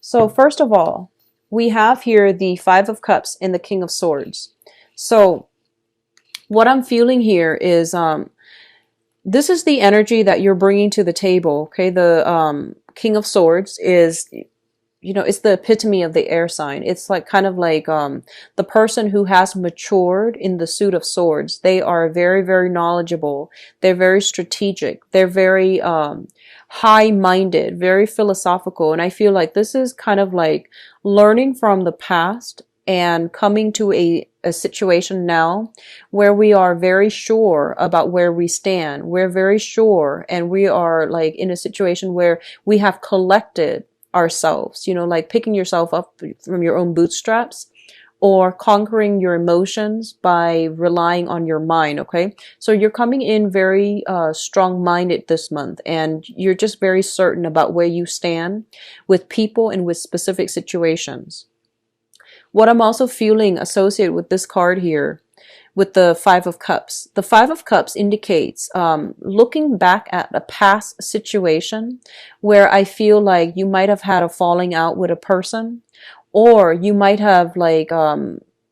So first of all, we have here the Five of Cups and the King of Swords. So what I'm feeling here is this is the energy that you're bringing to the table. Okay, the King of Swords is, it's the epitome of the air sign. It's like kind of like the person who has matured in the suit of swords. They are very, very knowledgeable. They're very strategic. They're very high-minded, very philosophical. And I feel like this is kind of like learning from the past and coming to a situation now where we are very sure about where we stand. We're very sure, and we are like in a situation where we have collected ourselves, like picking yourself up from your own bootstraps or conquering your emotions by relying on your mind. Okay, so you're coming in very strong-minded this month, and you're just very certain about where you stand with people and with specific situations. What I'm also feeling associated with this card here, with the Five of Cups. The Five of Cups indicates looking back at a past situation where I feel like you might have had a falling out with a person, or you might have like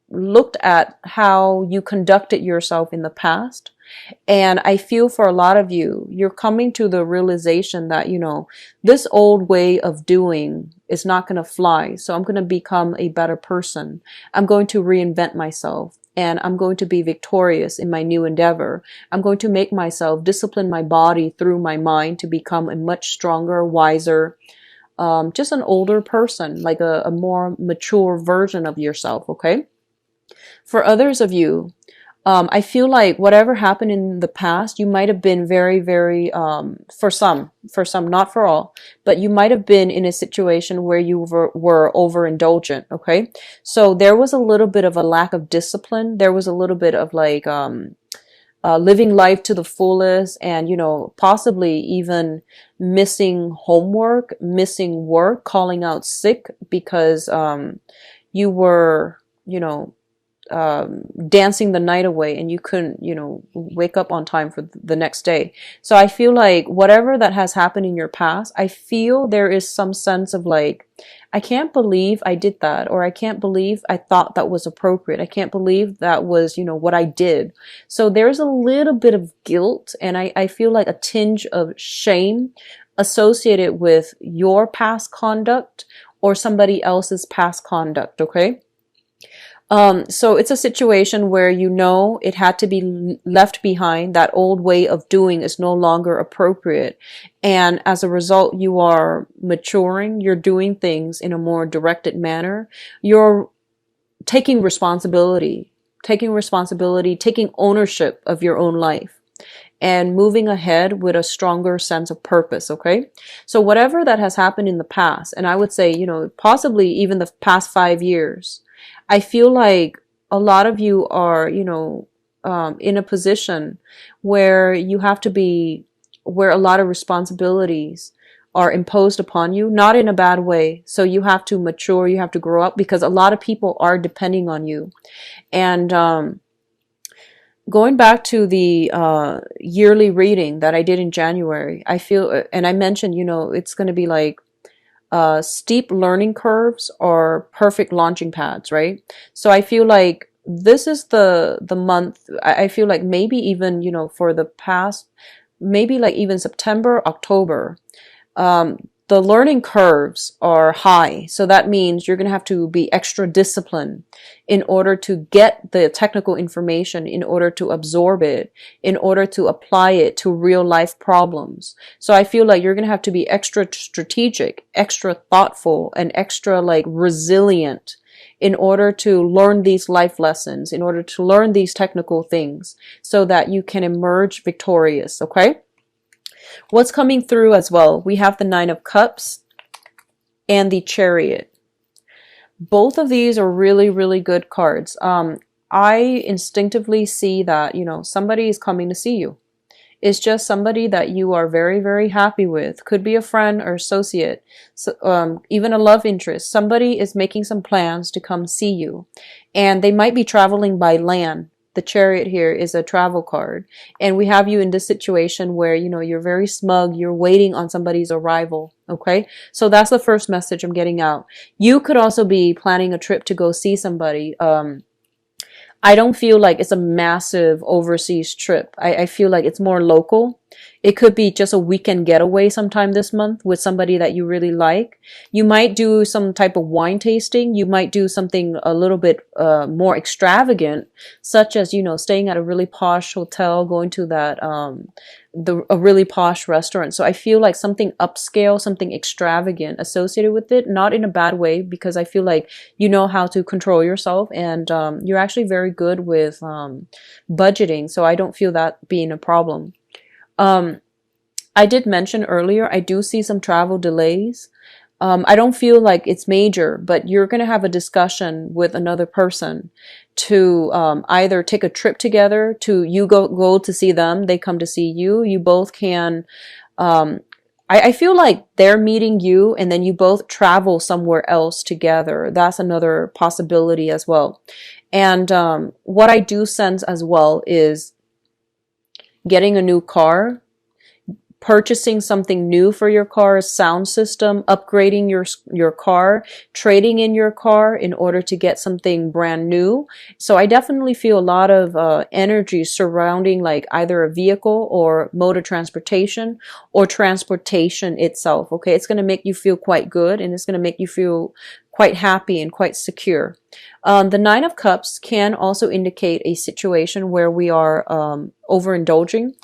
looked at how you conducted yourself in the past. And I feel for a lot of you, you're coming to the realization that, this old way of doing is not going to fly. So I'm going to become a better person. I'm going to reinvent myself, and I'm going to be victorious in my new endeavor. I'm going to make myself discipline my body through my mind to become a much stronger, wiser, just an older person, like a more mature version of yourself. Okay. For others of you, I feel like whatever happened in the past, you might have been very, very, for some, not for all, but you might have been in a situation where you were overindulgent. Okay. So there was a little bit of a lack of discipline. There was a little bit of like, living life to the fullest, and, possibly even missing homework, missing work, calling out sick because, you were, dancing the night away and you couldn't, wake up on time for the next day. So I feel like whatever that has happened in your past, I feel there is some sense of like, I can't believe I did that, or I can't believe I thought that was appropriate. I can't believe that was, what I did. So there's a little bit of guilt, and I feel like a tinge of shame associated with your past conduct or somebody else's past conduct. Okay. So it's a situation where it had to be left behind. That old way of doing is no longer appropriate. And as a result, you are maturing. You're doing things in a more directed manner. You're taking responsibility, taking ownership of your own life, and moving ahead with a stronger sense of purpose. Okay. So whatever that has happened in the past, and I would say, possibly even the past 5 years, I feel like a lot of you are, in a position where you have to be, where a lot of responsibilities are imposed upon you, not in a bad way. So you have to mature, you have to grow up, because a lot of people are depending on you. And going back to the yearly reading that I did in January, I feel, and I mentioned, it's going to be like, steep learning curves or perfect launching pads, right? So I feel like this is the month. I feel like maybe even, for the past, maybe like even September, October, the learning curves are high. So that means you're going to have to be extra disciplined in order to get the technical information, in order to absorb it, in order to apply it to real life problems. So I feel like you're going to have to be extra strategic, extra thoughtful, and extra like resilient in order to learn these life lessons, in order to learn these technical things so that you can emerge victorious. Okay. What's coming through as well? We have the Nine of Cups and the Chariot. Both of these are really, really good cards. I instinctively see that, somebody is coming to see you. It's just somebody that you are very, very happy with. Could be a friend or associate, so, even a love interest. Somebody is making some plans to come see you, and they might be traveling by land. the Chariot here is a travel card. And we have you in this situation where, you know, you're very smug, you're waiting on somebody's arrival. Okay. So that's the first message I'm getting out. You could also be planning a trip to go see somebody. I don't feel like it's a massive overseas trip. I feel like it's more local. It could be just a weekend getaway sometime this month with somebody that you really like. You might do some type of wine tasting. You might do something a little bit more extravagant, such as, you know, staying at a really posh hotel, going to that a really posh restaurant. So I feel like something upscale, something extravagant associated with it, not in a bad way, because I feel like you know how to control yourself, and you're actually very good with budgeting. So I don't feel that being a problem. I did mention earlier, I do see some travel delays. I don't feel like it's major, but you're going to have a discussion with another person to either take a trip together, to you go to see them, they come to see you. You both can, I feel like they're meeting you and then you both travel somewhere else together. That's another possibility as well. And what I do sense as well is getting a new car, purchasing something new for your car, sound system, upgrading your car, trading in your car in order to get something brand new. So I definitely feel a lot of energy surrounding like either a vehicle or mode of transportation or transportation itself. Okay, it's going to make you feel quite good, and it's going to make you feel quite happy and quite secure. The Nine of Cups can also indicate a situation where we are overindulging.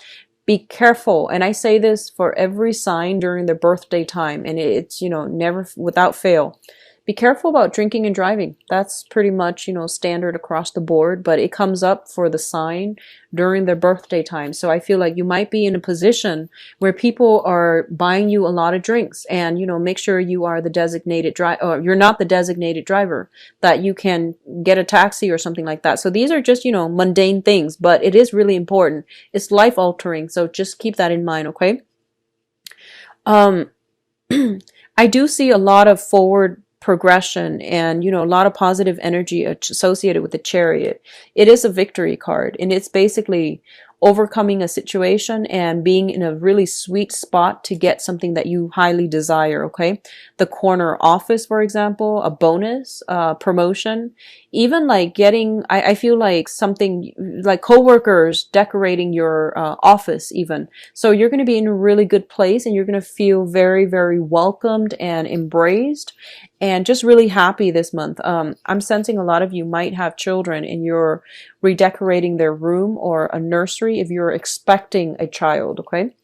Be careful, and I say this for every sign during their birthday time, and it's, you know, never without fail. Be careful about drinking and driving. That's pretty much, you know, standard across the board, but it comes up for the sign during their birthday time. So I feel like you might be in a position where people are buying you a lot of drinks, and, you know, make sure you are the designated driver, or you're not the designated driver, that you can get a taxi or something like that. So these are just, you know, mundane things, but it is really important. It's life altering. So just keep that in mind. Okay. I do see a lot of forward progression and, you know, a lot of positive energy associated with the Chariot. It is a victory card, and it's basically overcoming a situation and being in a really sweet spot to get something that you highly desire. Okay. The corner office, for example, a bonus, promotion, even like getting, I feel like something like coworkers decorating your office even. So you're going to be in a really good place, and you're going to feel very, very welcomed and embraced and just really happy this month. I'm sensing a lot of you might have children and you're redecorating their room, or a nursery if you're expecting a child. Okay.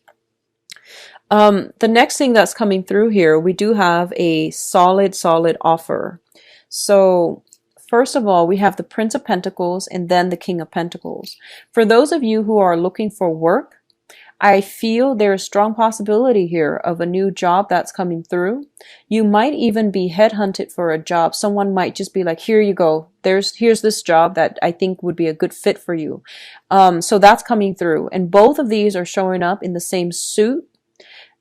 The next thing that's coming through here, we do have a solid offer. So first of all, we have the Prince of Pentacles and then the King of Pentacles. For those of you who are looking for work, I feel there's strong possibility here of a new job that's coming through. You might even be headhunted for a job. Someone might just be like, here you go. Here's this job that I think would be a good fit for you. So that's coming through. And both of these are showing up in the same suit,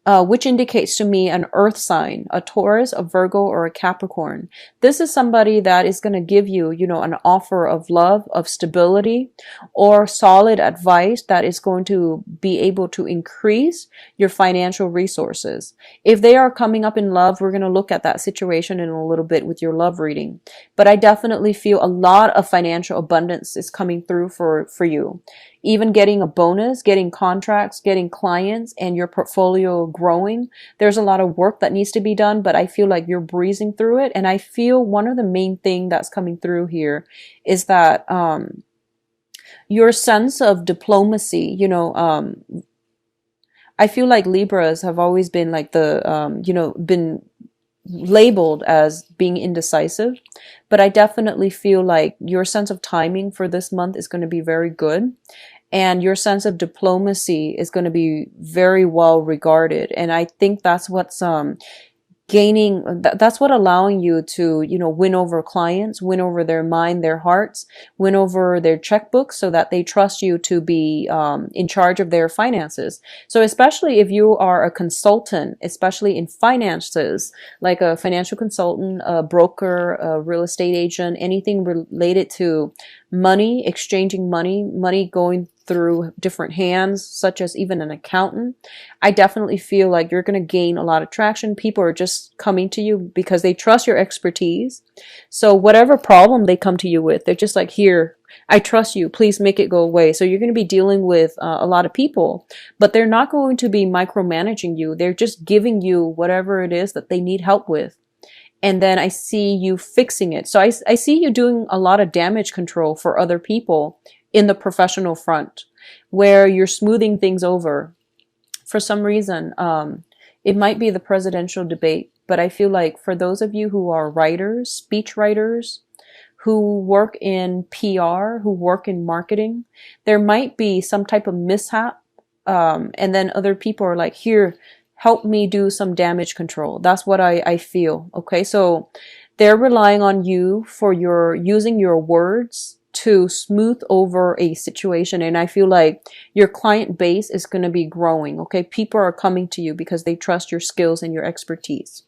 which indicates to me an earth sign, a Taurus, a Virgo, or a Capricorn. This is somebody that is going to give you, you know, an offer of love, of stability, or solid advice that is going to be able to increase your financial resources. If they are coming up in love, we're going to look at that situation in a little bit with your love reading. But I definitely feel a lot of financial abundance is coming through for you. Even getting a bonus, getting contracts, getting clients, and your portfolio growing. There's a lot of work that needs to be done, but I feel like you're breezing through it. And I feel one of the main thing that's coming through here is that your sense of diplomacy, you know, I feel like Libras have always been like the, you know, been labeled as being indecisive, but I definitely feel like your sense of timing for this month is going to be very good, and your sense of diplomacy is going to be very well regarded. And I think that's what's that's what allowing you to, you know, win over clients, win over their mind, their hearts, win over their checkbooks, so that they trust you to be in charge of their finances. So especially if you are a consultant, especially in finances, like a financial consultant, a broker, a real estate agent, anything related to money, exchanging money, money going through different hands, such as even an accountant. I definitely feel like you're going to gain a lot of traction. People are just coming to you because they trust your expertise. So whatever problem they come to you with, they're just like, here, I trust you, please make it go away. So you're going to be dealing with a lot of people, but they're not going to be micromanaging you. They're just giving you whatever it is that they need help with. And then I see you fixing it. So I see you doing a lot of damage control for other people in the professional front, where you're smoothing things over. For some reason, it might be the presidential debate, but I feel like for those of you who are writers, speech writers, who work in PR, who work in marketing, there might be some type of mishap. And then other people are like, here, help me do some damage control. That's what I feel. Okay. So they're relying on you for using your words to smooth over a situation. And I feel like your client base is going to be growing. Okay. People are coming to you because they trust your skills and your expertise.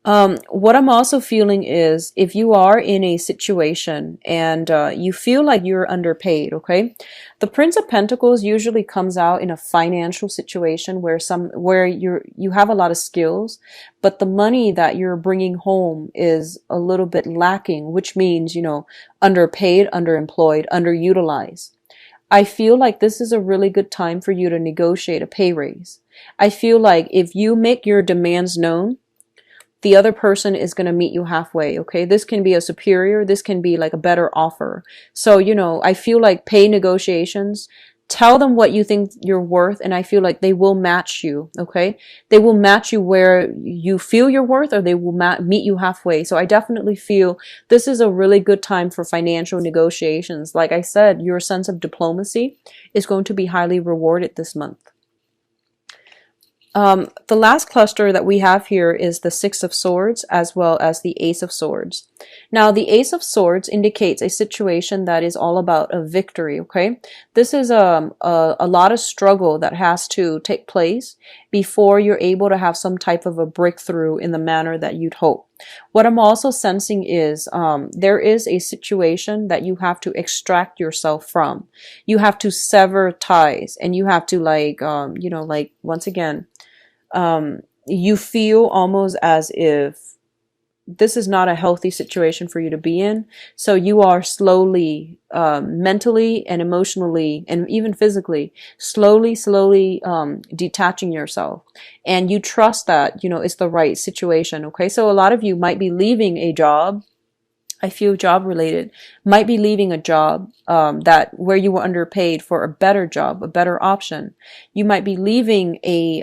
What I'm also feeling is if you are in a situation and you feel like you're underpaid, okay? The Prince of Pentacles usually comes out in a financial situation where you have a lot of skills, but the money that you're bringing home is a little bit lacking, which means, you know, underpaid, underemployed, underutilized. I feel like this is a really good time for you to negotiate a pay raise. I feel like if you make your demands known, the other person is going to meet you halfway. Okay. This can be a superior. This can be like a better offer. So, you know, I feel like pay negotiations, tell them what you think you're worth. And I feel like they will match you. Okay. They will match you where you feel you're worth, or they will meet you halfway. So I definitely feel this is a really good time for financial negotiations. Like I said, your sense of diplomacy is going to be highly rewarded this month. The last cluster that we have here is the Six of Swords as well as the Ace of Swords. Now, the Ace of Swords indicates a situation that is all about a victory, okay? This is a lot of struggle that has to take place before you're able to have some type of a breakthrough in the manner that you'd hope. What I'm also sensing is there is a situation that you have to extract yourself from. You have to sever ties, and you have to you know, like once again, you feel almost as if this is not a healthy situation for you to be in. So you are slowly, mentally and emotionally and even physically, slowly, detaching yourself. And you trust that, you know, it's the right situation. Okay. So a lot of you might be leaving a job. I feel job related, might be leaving a job, that where you were underpaid for a better job, a better option. You might be leaving a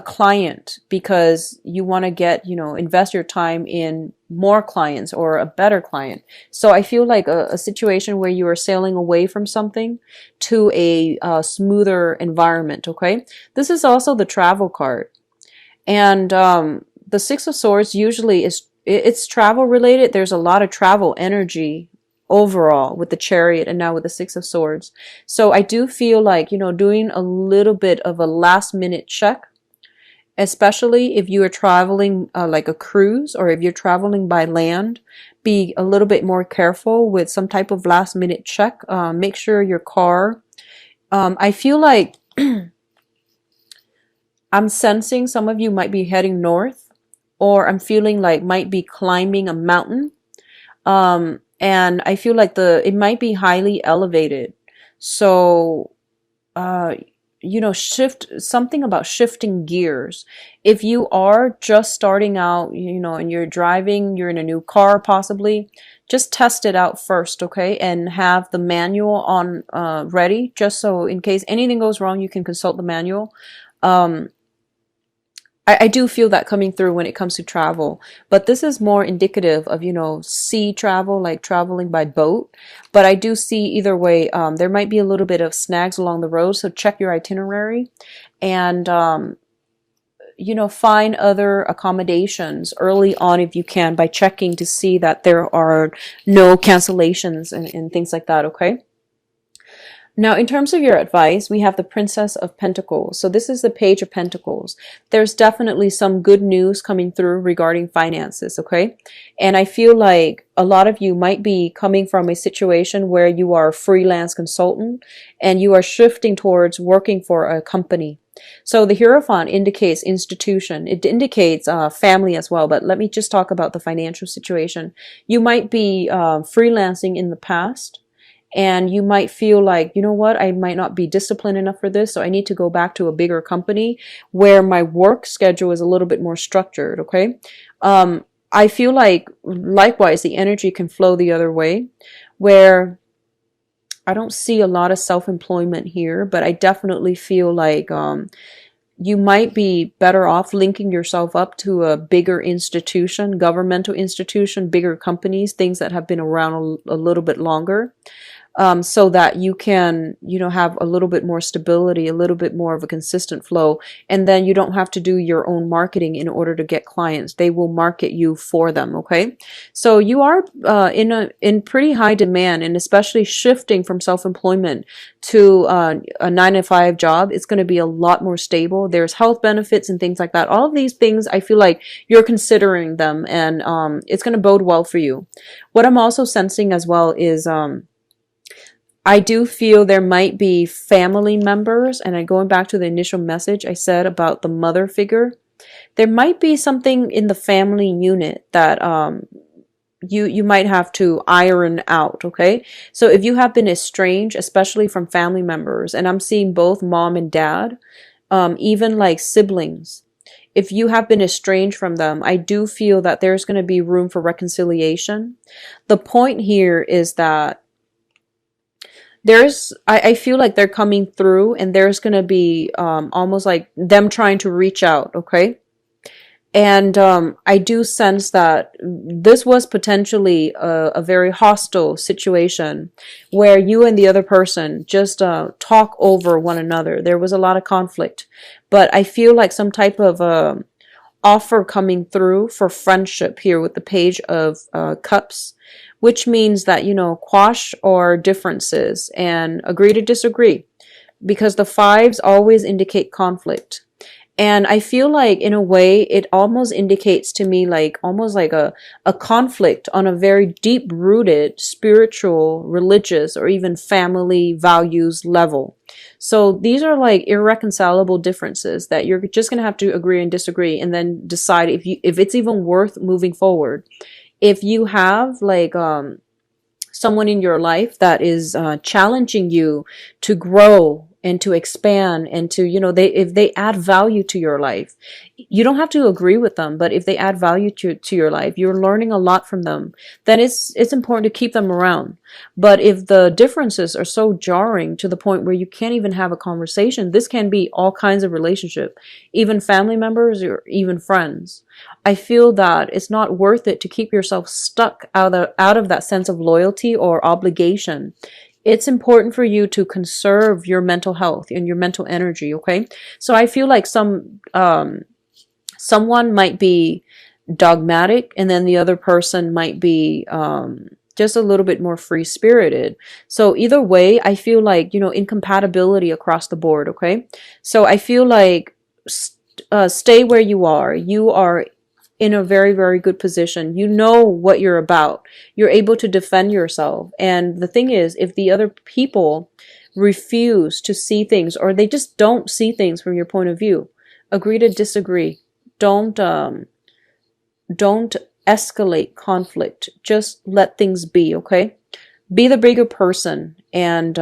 client because you want to get, you know, invest your time in more clients or a better client. So I feel like a situation where you are sailing away from something to a smoother environment. Okay. This is also the travel card. And the Six of Swords usually it's travel related. There's a lot of travel energy overall with the Chariot and now with the Six of Swords. So I do feel like, you know, doing a little bit of a last minute check, especially if you are traveling like a cruise, or if you're traveling by land, be a little bit more careful with some type of last minute check. Make sure your car, I feel like I'm sensing some of you might be heading north, or I'm feeling like might be climbing a mountain. And I feel like it might be highly elevated. So, you know, something about shifting gears. If you are just starting out, you know, and you're driving, you're in a new car possibly, just test it out first, okay? And have the manual on ready, just so in case anything goes wrong, you can consult the manual. I do feel that coming through when it comes to travel, but this is more indicative of, you know, sea travel, like traveling by boat. But I do see either way, there might be a little bit of snags along the road. So check your itinerary and, you know, find other accommodations early on if you can by checking to see that there are no cancellations and things like that. Okay. Now, in terms of your advice, we have the Princess of Pentacles. So this is the Page of Pentacles. There's definitely some good news coming through regarding finances, okay? And I feel like a lot of you might be coming from a situation where you are a freelance consultant and you are shifting towards working for a company. So the Hierophant indicates institution. It indicates family as well. But let me just talk about the financial situation. You might be freelancing in the past. And you might feel like, you know what, I might not be disciplined enough for this, so I need to go back to a bigger company where my work schedule is a little bit more structured, okay? I feel like, likewise, the energy can flow the other way, where I don't see a lot of self-employment here, but I definitely feel like you might be better off linking yourself up to a bigger institution, governmental institution, bigger companies, things that have been around a little bit longer. So that you can, have a little bit more stability, a little bit more of a consistent flow. And then you don't have to do your own marketing in order to get clients. They will market you for them. Okay. So you are, in pretty high demand, and especially shifting from self-employment to, a 9-to-5 job. It's going to be a lot more stable. There's health benefits and things like that. All of these things, I feel like you're considering them, and, it's going to bode well for you. What I'm also sensing as well is, I do feel there might be family members, and going back to the initial message I said about the mother figure, there might be something in the family unit that you might have to iron out, okay? So if you have been estranged, especially from family members, and I'm seeing both mom and dad, even like siblings, if you have been estranged from them, I do feel that there's going to be room for reconciliation. The point here is that I feel like they're coming through, and there's going to be almost like them trying to reach out, okay? And I do sense that this was potentially a very hostile situation where you and the other person just talk over one another. There was a lot of conflict, but I feel like some type of offer coming through for friendship here with the Page of Cups, which means that, quash our differences and agree to disagree, because the fives always indicate conflict. And I feel like, in a way, it almost indicates to me like almost like a conflict on a very deep-rooted spiritual, religious, or even family values level. So these are like irreconcilable differences that you're just going to have to agree and disagree, and then decide if it's even worth moving forward. If you have like someone in your life that is challenging you to grow and to expand, and to, if they add value to your life, you don't have to agree with them, but if they add value to your life, you're learning a lot from them, then it's important to keep them around. But if the differences are so jarring to the point where you can't even have a conversation, this can be all kinds of relationship, even family members or even friends. I feel that it's not worth it to keep yourself stuck out of that sense of loyalty or obligation. It's important for you to conserve your mental health and your mental energy, okay? So I feel like someone might be dogmatic, and then the other person might be just a little bit more free-spirited. So either way, I feel like, incompatibility across the board, okay? So I feel like stay where you are. You are in a very, very good position. You know what you're about. You're able to defend yourself. And the thing is, if the other people refuse to see things, or they just don't see things from your point of view, agree to disagree. Don't escalate conflict. Just let things be, okay? Be the bigger person and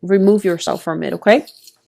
remove yourself from it, okay?